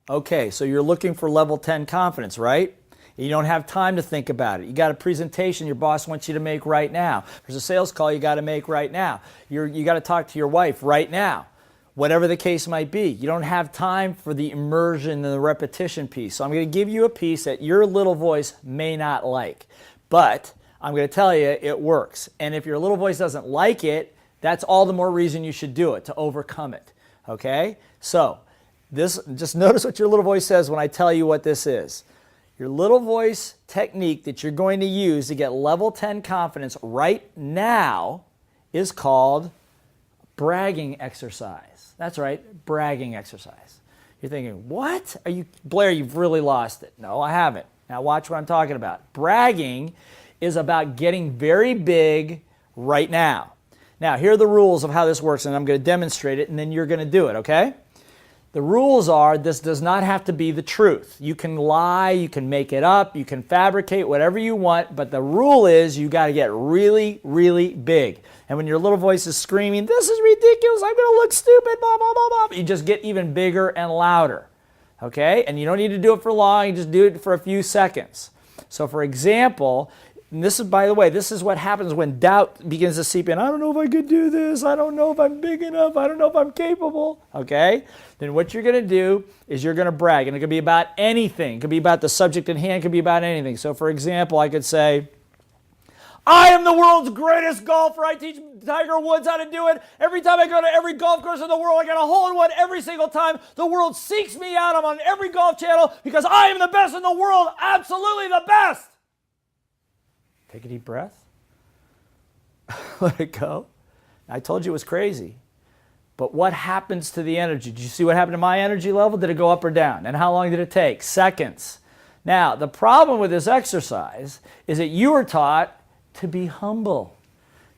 Okay, so you're looking for level 10 confidence, right? You don't have time to think about it. You got a presentation your boss wants you to make right now. There's a sales call you got to make right now. You got to talk to your wife right now. Whatever the case might be. You don't have time for the immersion and the repetition piece. So I'm going to give you a piece that your little voice may not like. But I'm going to tell you it works. And if your little voice doesn't like it, that's all the more reason you should do it, to overcome it. Okay? So just notice what your little voice says when I tell you what this is. Your little voice technique that you're going to use to get level 10 confidence right now is called bragging exercise. That's right, bragging exercise. You're thinking, what? Blair, you've really lost it. No, I haven't. Now watch what I'm talking about. Bragging is about getting very big right now. Now, here are the rules of how this works, and I'm going to demonstrate it, and then you're going to do it, okay? The rules are this does not have to be the truth. You can lie, you can make it up, you can fabricate whatever you want, but the rule is you got to get really, really big. And when your little voice is screaming, this is ridiculous, I'm going to look stupid, blah, blah, blah, blah, you just get even bigger and louder. Okay? And you don't need to do it for long, you just do it for a few seconds. So for example, and this is, by the way, this is what happens when doubt begins to seep in. I don't know if I could do this. I don't know if I'm big enough. I don't know if I'm capable. Okay? Then what you're going to do is you're going to brag. And it could be about anything. It could be about the subject at hand. It could be about anything. So, for example, I could say, I am the world's greatest golfer. I teach Tiger Woods how to do it. Every time I go to every golf course in the world, I get a hole-in-one every single time. The world seeks me out. I'm on every golf channel because I am the best in the world. Absolutely the best. Take a deep breath. Let it go. I told you it was crazy. But what happens to the energy? Did you see what happened to my energy level? Did it go up or down? And how long did it take? Seconds. Now, the problem with this exercise is that you were taught to be humble,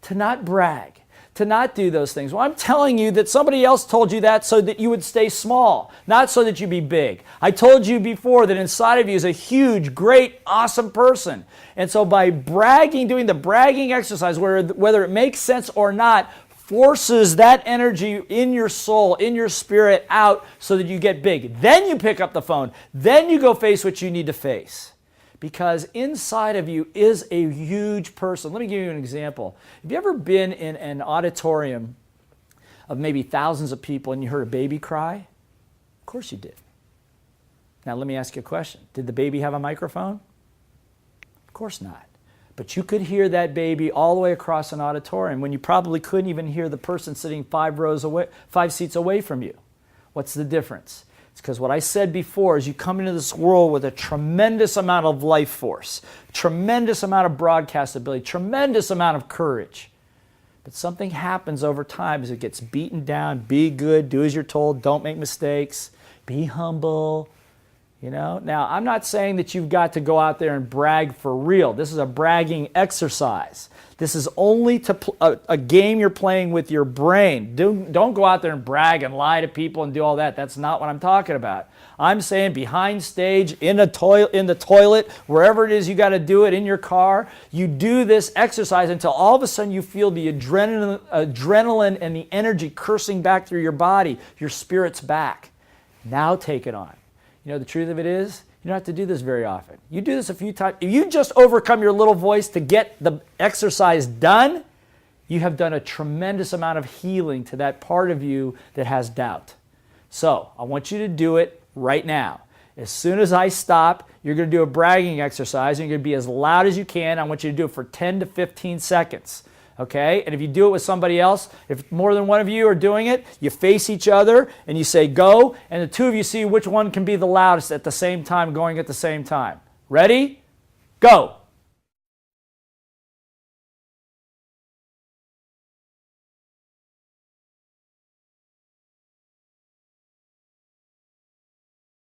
to not brag, to not do those things. Well, I'm telling you that somebody else told you that so that you would stay small, not so that you be big. I told you before that inside of you is a huge, great, awesome person. And so by bragging, doing the bragging exercise, whether it makes sense or not, forces that energy in your soul, in your spirit out so that you get big. Then you pick up the phone. Then you go face what you need to face. Because inside of you is a huge person. Let me give you an example. Have you ever been in an auditorium of maybe thousands of people and you heard a baby cry? Of course you did. Now let me ask you a question. Did the baby have a microphone? Of course not. But you could hear that baby all the way across an auditorium when you probably couldn't even hear the person sitting 5 seats away from you. What's the difference? It's because what I said before is you come into this world with a tremendous amount of life force, tremendous amount of broadcast ability, tremendous amount of courage. But something happens over time as it gets beaten down. Be good, do as you're told, don't make mistakes, be humble. You know? Now, I'm not saying that you've got to go out there and brag for real. This is a bragging exercise. This is only a game you're playing with your brain. Don't go out there and brag and lie to people and do all that. That's not what I'm talking about. I'm saying behind stage, in the toilet, wherever it is you got to do it, in your car, you do this exercise until all of a sudden you feel the adrenaline and the energy coursing back through your body. Your spirit's back. Now take it on. You know, the truth of it is, you don't have to do this very often. You do this a few times. If you just overcome your little voice to get the exercise done, you have done a tremendous amount of healing to that part of you that has doubt. So I want you to do it right now. As soon as I stop, you're going to do a bragging exercise, and you're going to be as loud as you can. I want you to do it for 10 to 15 seconds. Okay? And if you do it with somebody else, if more than one of you are doing it, you face each other and you say go, and the two of you see which one can be the loudest at the same time, going at the same time. Ready? Go!